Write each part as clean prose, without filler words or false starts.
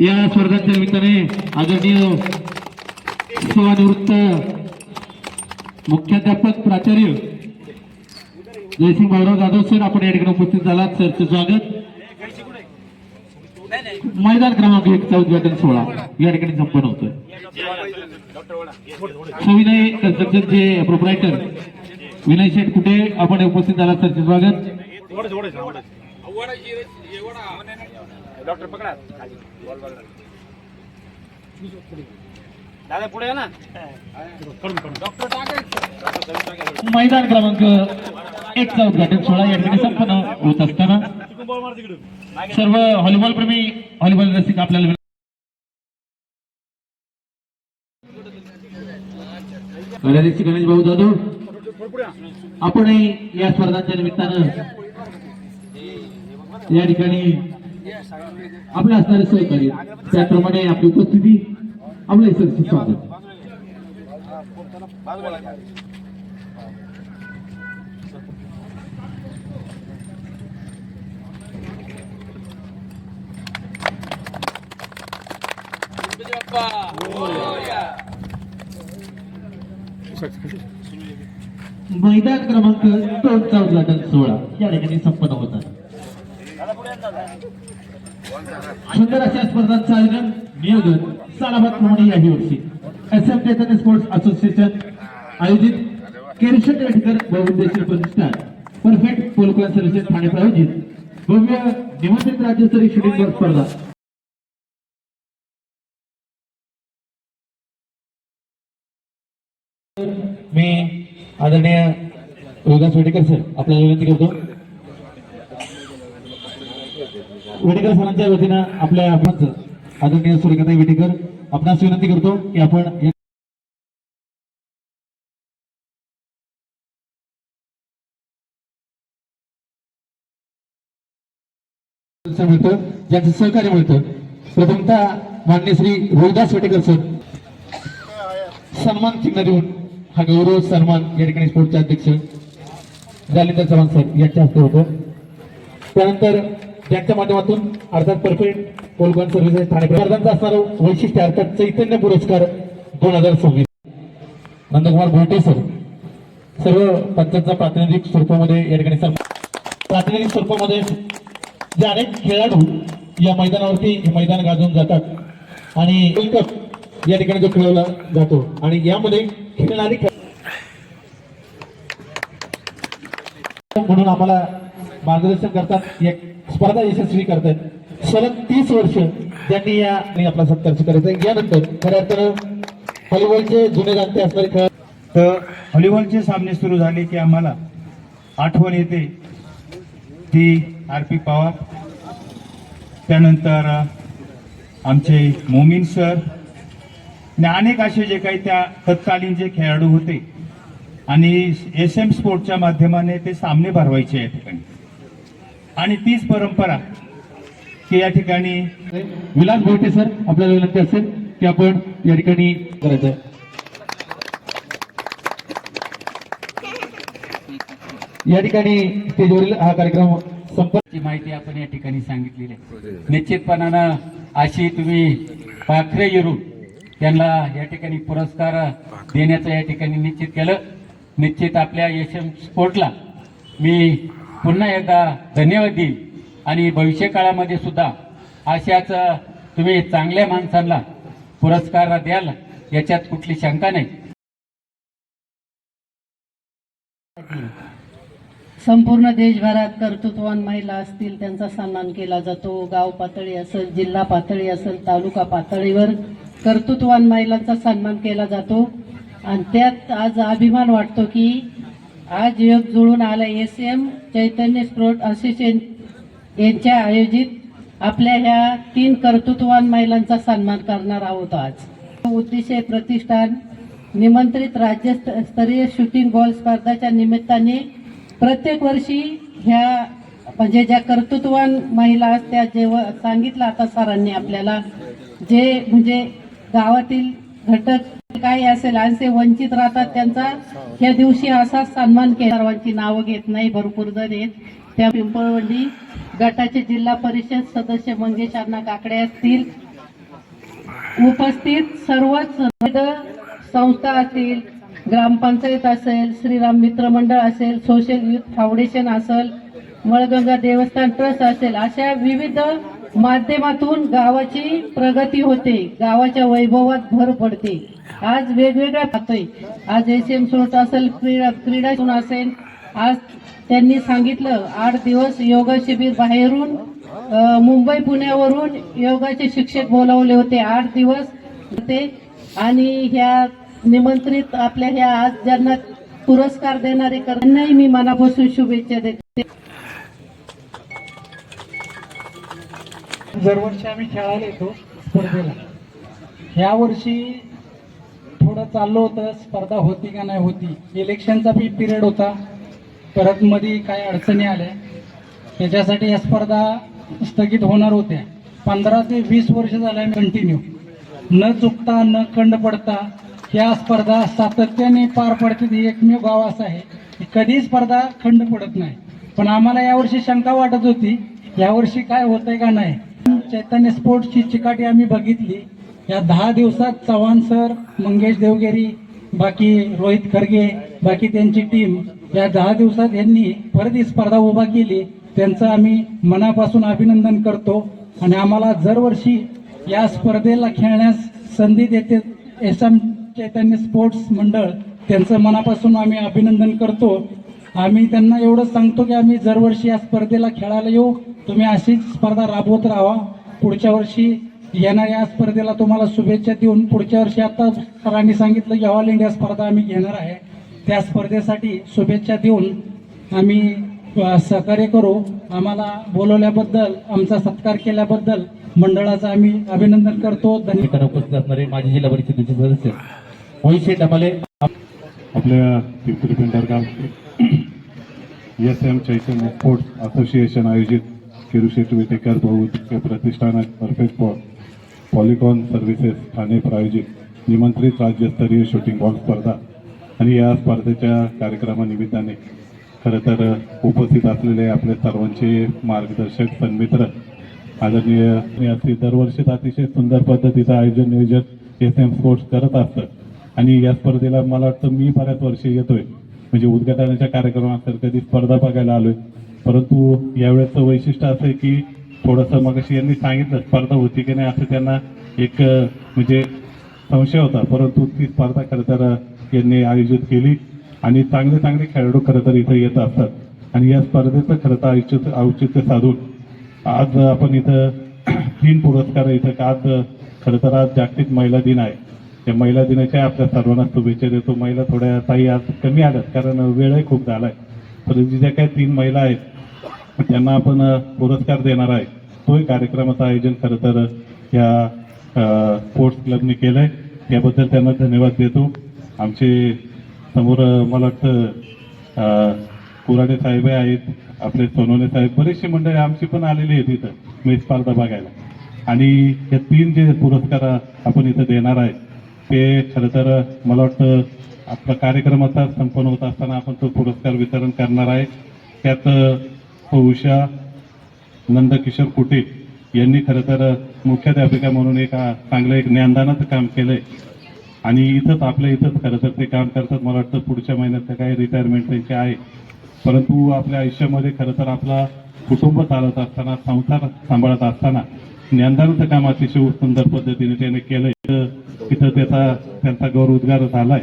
या स्पर्धांच्या निमित्ताने आदरणीय सेवानिवृत्त मुख्याध्यापक प्राचार्य जयसिंग भाऊराव जाधव सर आपण या ठिकाणी उपस्थित झालात. सरचं स्वागत. मैदान क्रमांक 1 चा उद्घाटन सोहळा या ठिकाणी संपन्न होतोय. सविनय कन्स्ट्रक्शनचे प्रोप्रायटर विनय शेठ कुठे आपण उपस्थित झालात. सरचं स्वागत. डॉक्टर पकडा दादा पुढे ना. मैदान क्रमांक 1 चा उद्घाटन सोहळा या ठिकाणी संपन्न होत असताना सर्व व्हॉलीबॉल प्रेमी व्हॉलीबॉल रसिक आपल्याला गणेश भाऊ जाधव आपणही या स्पर्धांच्या निमित्तानं या ठिकाणी आपल्या असणारे सहकार्य त्याप्रमाणे आपली उपस्थिती आपलं सरचं स्वागत. मैदान क्रमांक 2 चा उद्घाटन सोहळा या ठिकाणी संपन्न होतात. सुंदर अशा स्पर्धांचं आयोजन नियोजन सालाबाद प्रमाणे याही वर्षी SM चैतन्य स्पोर्ट्स असोसिएशन आयोजित केरशेट वेटकर बहुउद्देशीय प्रतिष्ठान परफेक्ट पोलकॉन सर्व्हिसेस ठाणे प्रायोजित भव्य निमंत्रित राज्यस्तरीय शूटिंग बॉल स्पर्धा मी आदरणीय रोहिदास वेटेकर सर आपल्याला विनंती करतो. वेटेकर सरांच्या वतीनं आपल्या आपण आदरणीय सूर्यकांत वेटेकर आपणास विनंती करतो की आपण मिळतं ज्यांचं सहकार्य मिळतं. प्रथमतः मान्य श्री रोहिदास वेटेकर सर सन्मान चिन्ह देऊन हा गौरव सन्मान या ठिकाणी स्पोर्टचे अध्यक्ष जालिंदर चव्हाण सर यांच्या हस्ते होतो. त्यानंतर त्यांच्या माध्यमातून अर्थात परफेक्ट पोलकॉन सर्व्हिसेस ठाणे स्पर्धांचा असणारं वैशिष्ट्य अर्थात चैतन्य पुरस्कार 2026 नंदकुमार भोटे सर सर्व पंचांचा प्रातिनिधिक स्वरूपामध्ये या ठिकाणी प्रातिनिधिक स्वरूपामध्ये जे अनेक खेळाडू या मैदानावरती हे मैदान गाजवून जातात आणि वर्ल्ड कप या ठिकाणी जो खेळवला जातो आणि यामध्ये खेळणारी म्हणून आम्हाला मार्गदर्शन करतात. एक स्पर्धा यशस्वी करतात. सलग 30 वर्ष त्यांनी या आपला सत्कार स्वीकारायचा. यानंतर खऱ्या अर्थानं व्हॉलीबॉलचे जुने जाणते असणारे खेळ तर व्हॉलीबॉलचे सामने सुरू झाले की आम्हाला आठवण येते ती RP पवार, त्यानंतर आमचे मोमीन सर आणि अनेक असे जे काही त्या तत्कालीन जे खेळाडू होते आणि SM स्पोर्टच्या माध्यमाने ते सामने भरवायचे या ठिकाणी आणि तीच परंपरा की या ठिकाणी विलास भोटे सर आपल्याला विनंती असेल की आपण या ठिकाणी करायचं. या ठिकाणी स्टेजवरील हा कार्यक्रम संपर्कची माहिती आपण या ठिकाणी सांगितलेली आहे. निश्चितपणानं अशी तुम्ही पाखरे येरून त्यांना या ठिकाणी पुरस्कार देण्याचं या ठिकाणी निश्चित केलं. निश्चित आपल्या SM स्पोर्टला मी पुन्हा एकदा धन्यवाद देईल आणि भविष्य काळामध्ये सुद्धा अशाच तुम्ही चांगल्या माणसांना पुरस्कार द्याल याच्यात कुठली शंका नाही. संपूर्ण देशभरात कर्तृत्ववान महिला असतील त्यांचा सन्मान केला जातो. गाव पातळी असेल, जिल्हा पातळी असेल, तालुका पातळीवर कर्तृत्ववान महिलांचा सन्मान केला जातो आणि त्यात आज अभिमान वाटतो की आज योग जुळून आला SM चैतन्य स्पोर्ट असोसिएशन यांच्या आयोजित आपल्या ह्या 3 कर्तृत्ववान महिलांचा सन्मान करणार आहोत. आज उद्देश प्रतिष्ठान निमंत्रित राज्यस्तरीय शूटिंग बॉल स्पर्धाच्या निमित्ताने प्रत्येक वर्षी ह्या म्हणजे ज्या कर्तृत्ववान महिला असत्या जेव्हा सांगितलं आता सरांनी आपल्याला जे म्हणजे गावातील घटक काही असेल असे वंचित राहतात त्यांचा या दिवशी असा सन्मान केला. सर्वांची नावं घेत नाही, भरपूर जण आहेत. त्या पिंपळवंडी गटाचे जिल्हा परिषद सदस्य मंगेश अण्णा काकडे असतील, उपस्थित सर्वच विविध संस्था असतील, ग्रामपंचायत असेल, श्रीराम मित्र मंडळ असेल, सोशल युथ फाउंडेशन असेल, मळगंगा देवस्थान ट्रस्ट असेल, अशा विविध माध्यमातून गावाची प्रगती होते, गावाच्या वैभवात भर पडते. आज वेगवेगळ्या पातळी, आज एसएम स्पोर्ट असेल, क्रीडा असेल, आज त्यांनी सांगितलं 8 दिवस योगा शिबिर बाहेरून मुंबई पुण्यावरून योगाचे शिक्षक बोलावले होते. 8 दिवस होते आणि ह्या निमंत्रित आपल्या ह्या आज ज्यांना पुरस्कार देणारे त्यांनाही मी मनापासून शुभेच्छा देते. दरवर्षी आम्ही खेळायला येतो स्पर्धेला. ह्या वर्षी थोडं चाललं होतं, स्पर्धा होती का नाही होती. इलेक्शनचा बी पिरियड होता, परत मध्ये काही अडचणी आल्या, त्याच्यासाठी या स्पर्धा स्थगित होणार होत्या. 15 ते 20 वर्ष झाल्या कंटिन्यू न चुकता न खंड पडता या स्पर्धा सातत्याने पार पडते. ही एकमेव गाव असं आहे की कधी स्पर्धा खंड पडत नाही. पण आम्हाला यावर्षी शंका वाटत होती यावर्षी काय होतंय का नाही. चैतन्य स्पोर्ट्सची चिकाटी आम्ही बघितली. या 10 दिवसात चव्हाण सर, मंगेश देवगिरी, बाकी रोहित खरगे, बाकी त्यांची टीम या 10 दिवसात यांनी परत ही स्पर्धा उभा केली. त्यांचं आम्ही मनापासून अभिनंदन करतो आणि आम्हाला दरवर्षी या स्पर्धेला खेळण्यास संधी देते एसएम चैतन्य स्पोर्ट्स मंडळ, त्यांचं मनापासून आम्ही अभिनंदन करतो. आम्ही त्यांना एवढं सांगतो की आम्ही दरवर्षी या स्पर्धेला खेळायला येऊ, तुम्ही अशीच स्पर्धा राबवत राहा. पुढच्या वर्षी येणाऱ्या या स्पर्धेला तुम्हाला शुभेच्छा देऊन पुढच्या वर्षी आता सरांनी सांगितलं की ऑल इंडिया स्पर्धा आम्ही घेणार आहे, त्या स्पर्धेसाठी शुभेच्छा देऊन आम्ही सहकार्य करू. आम्हाला बोलवल्याबद्दल, आमचा सत्कार केल्याबद्दल मंडळाचं आम्ही अभिनंदन करतो. धन्यवाद. उपस्थित असणारे माजी जिल्हा परिषदेचे सदस्य वैशे डमाले, आपल्या पिंपरी पिंपळगाव एसएम चैतन्य स्पोर्ट्स असोसिएशन आयोजित किरुशेट विटेकर बहुउद्देशीय प्रतिष्ठानात परफेक्ट पॉलिकॉन सर्व्हिसेस ठाणे प्रायोजित निमंत्रित राज्यस्तरीय शूटिंग बॉल स्पर्धा आणि या स्पर्धेच्या कार्यक्रमानिमित्ताने खरं तर उपस्थित असलेले आपले सर्वांचे मार्गदर्शक सन्मित्र आदरणीय असतील. दरवर्षी अतिशय सुंदर पद्धतीचं आयोजन नियोजन एसएम स्पोर्ट्स करत असतं आणि या स्पर्धेला मला वाटतं मी बऱ्याच वर्षी येतोय, म्हणजे उद्घाटनाच्या कार्यक्रमात तर कधी स्पर्धा बघायला आलोय. परंतु यावेळेचं वैशिष्ट्य असं आहे की थोडंसं मगाशी यांनी सांगितलं स्पर्धा होती की नाही असं त्यांना एक म्हणजे संशय होता, परंतु ती स्पर्धा खरं तर यांनी आयोजित केली आणि चांगले चांगले खेळाडू खरं तर इथं येत असतात आणि या स्पर्धेचं खरं तर औचित्य साधून आज आपण इथं 3 पुरस्कार इथं. आज खरं तर आज जागतिक महिला दिन आहे. त्या महिला दिनाच्या आपल्या सर्वांना शुभेच्छा देतो. महिला थोड्या ताई आज कमी आल्यात कारण वेळही खूप झालाय. तर ज्या काही 3 महिला आहेत त्यांना आपण पुरस्कार देणार आहे. तोही कार्यक्रमाचं आयोजन खरं तर या स्पोर्ट्स क्लबने केलंय, त्याबद्दल त्यांना धन्यवाद देतो. आमचे समोर मला वाटतं कुराडे साहेब आहेत, आपले सोनवणे साहेब, बरेचसे मंडळी आमची पण आलेली आहेत इथं मी स्पर्धा बघायला. आणि हे 3 जे पुरस्कार आपण इथं देणार आहे ते खरं तर मला वाटतं आपला कार्यक्रमाचा संपन्न होत असताना आपण तो पुरस्कार वितरण करणार आहे. त्यात उषा नंदकिशोर कुटे यांनी खरं तर मुख्याध्यापिका म्हणून एक चांगलं एक ज्ञानदानाचं काम केलंय आणि इथंच आपल्या इथंच खरं तर ते काम करतात. मला वाटतं पुढच्या महिन्यात काही रिटायरमेंट त्यांची आहे, परंतु आपल्या आयुष्यामध्ये खरं तर आपला कुटुंब चालत असताना, संसार सांभाळत असताना ज्ञानदानाचं काम अतिशय सुंदर पद्धतीने त्याने केलंय. तिथं त्यांचा गौरवोद्गार झालाय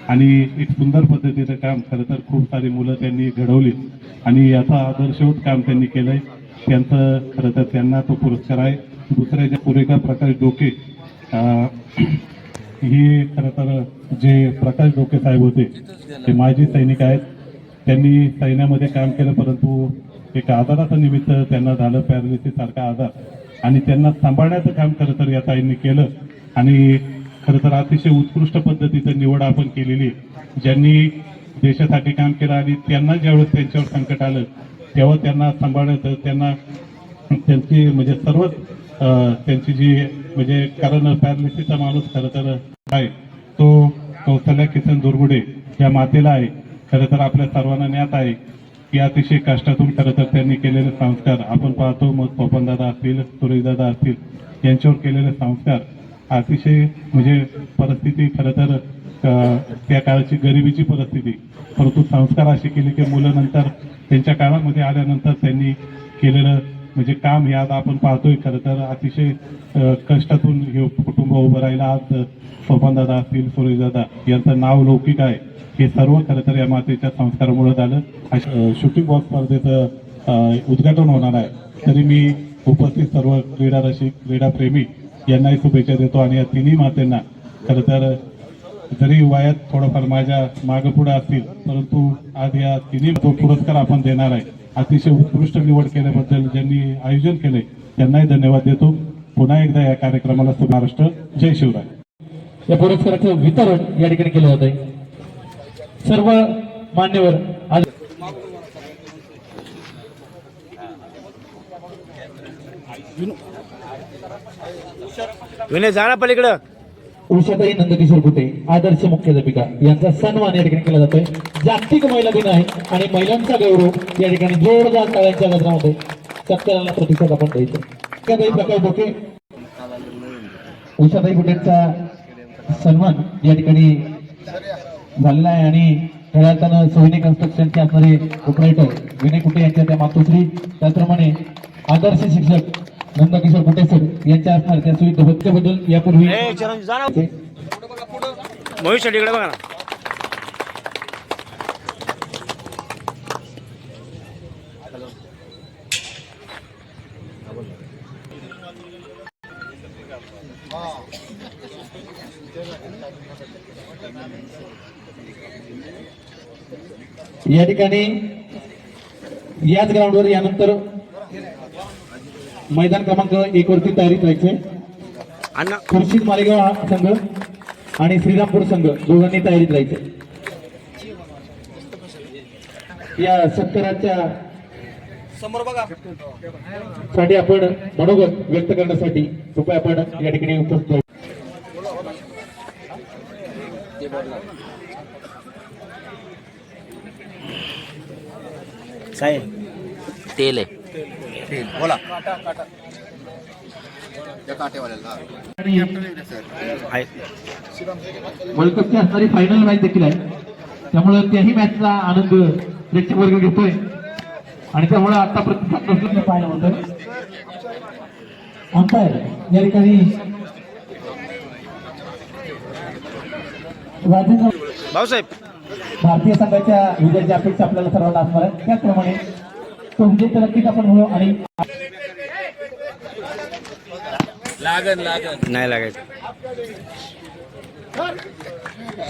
आणि एक सुंदर पद्धतीचं काम खरं तर खूप सारी मुलं त्यांनी घडवली आणि याचा आदर्शवत काम त्यांनी केलंय. त्यांचं खरं तर त्यांना तो पुरस्कार आहे. दुसऱ्या ज्या पुरेका प्रकाश डोके ही खरं तर जे प्रकाश डोके साहेब होते ते माजी सैनिक आहेत. त्यांनी सैन्यामध्ये काम केलं, परंतु एक आजाराचं निमित्त त्यांना झालं पॅरालिसिस सारखा आजार आणि त्यांना सांभाळण्याचं काम खरं तर या ताईंनी केलं आणि खरं तर अतिशय उत्कृष्ट पद्धतीचं निवड आपण केलेली. ज्यांनी देशासाठी काम केलं आणि त्यांना ज्यावेळेस त्यांच्यावर संकट आलं तेव्हा त्यांना सांभाळण्याचं, त्यांना त्यांची म्हणजे सर्वच त्यांची जी म्हणजे कारण पॅरालिसिसचा माणूस खरं तर आहे तो कौशल्या किसन दुर्गुडे या मातेला आहे. खरं तर आपल्या सर्वांना ज्ञात आहे की अतिशय कष्टातून खरं तर त्यांनी केलेले संस्कार आपण पाहतो. मग पपनदादा असतील, सुरेशदादा असतील यांच्यावर केलेले संस्कार अतिशय म्हणजे परिस्थिती खरं तर त्या काळाची गरिबीची परिस्थिती, परंतु संस्कार असे केले की मुलं नंतर त्यांच्या काळामध्ये आल्यानंतर त्यांनी केलेलं म्हणजे काम हे आज आपण पाहतोय. खरं तर अतिशय कष्टातून हे कुटुंब उभं राहिलं. आज सोपानदादा असतील, सुरेशदादा यांचं नाव लौकिक आहे. हे सर्व खरं तर या मातेच्या संस्कारामुळे झालं. शूटिंग बॉल स्पर्धेचं उद्घाटन होणार आहे, तरी मी उपस्थित सर्व क्रीडा रसिक, क्रीडाप्रेमी यांनाही शुभेच्छा देतो. आणि या तिन्ही मातेंना खरं तर जरी वयात थोडंफार माझ्या मागं पुढे असतील, परंतु आज या तिन्ही तो पुरस्कार आपण देणार आहे. अतिशय उत्कृष्ट निवड केल्याबद्दल ज्यांनी आयोजन केले त्यांनाही धन्यवाद देतो. पुन्हा एकदा या कार्यक्रमाला महाराष्ट्र जय शिवराय. या पुरस्काराचं वितरण या ठिकाणी केलं जात आहे. सर्व मान्यवर आज विनय जाणार पलीकडं. उषाताई नंदकिशोर कुटे आदर्श मुख्याध्यापिका यांचा सन्मान या ठिकाणी केला जातोय. जागतिक महिला दिन आहे आणि महिलांचा गौरव या ठिकाणी जोरदार टाळ्यांच्या गजरामध्ये सत्काराला प्रतिसाद आपण द्यायचं. उषाताई प्रकाश बोके, उषाताई कुटेंचा सन्मान या ठिकाणी झालेला आहे. आणि खऱ्या अर्थानं सोहिनी कन्स्ट्रक्शनचे असणारे प्रोप्रायटर विनय कुटे यांच्या त्या मातोश्री, त्याचप्रमाणे आदर्श शिक्षक नंदकिशोर कुटे सर यांच्या असणार त्या सुविधा बद्दल यापूर्वी महेश इकडे बघा ना. या ठिकाणी याच ग्राउंडवर यानंतर मैदान क्रमांक 1 वरती तयारीत राहायचे. अण्णा खुर्शीद मालेगाव हा संघ आणि श्रीरामपूर संघ दोघांनी तयारीत राहायचे. या सत्काराच्या समोर बघा. साठी आपण मनोगत व्यक्त करण्यासाठी कृपया आपण या ठिकाणी उपस्थित राहू. साहेब तेल आहे. बोला. वर्ल्ड कपची असणारी फायनल मॅच देखील आहे, त्यामुळे त्याही मॅचचा आनंद प्रेक्षक वर्ग घेतोय. आणि त्यामुळे आता प्रतिसाद नसल्याचं पाहायला होतं. अंपायर या ठिकाणी राजेंद्र भाऊसाहेब भारतीय संघाच्या विजयाची अपेक्षा आपल्याला सर्वांना असणार आहे. त्याचप्रमाणे तो विजय तर नक्कीच आपण म्हणू. आणि नाही लागायचं.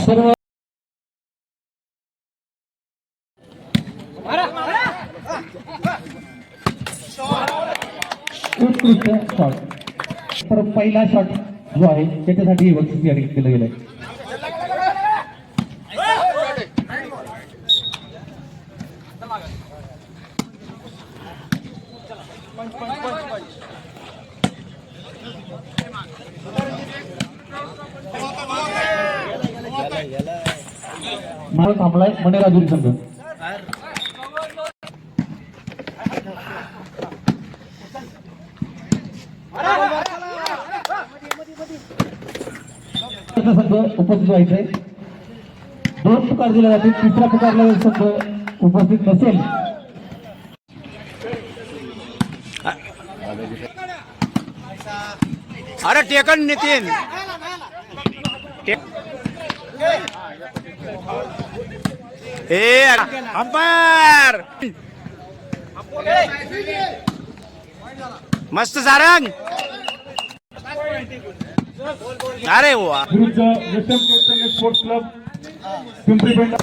सर्व उत्कृष्ट शॉट, तर पहिला शॉट जो आहे त्याच्यासाठी बक्षीस या ठिकाणी केलं गेलंय. मला थांबलाय मणेराजुरी संघ. संघ उपस्थित व्हायचंय. 2 पुकार दिल्या जातील. तिसरा पुकारला संघ उपस्थित नसेल अरे टेकन नितीन अंपायर मस्त सारंग. अरे वा विरुद्ध स्पोर्ट्स क्लब पिंपरी पेंडा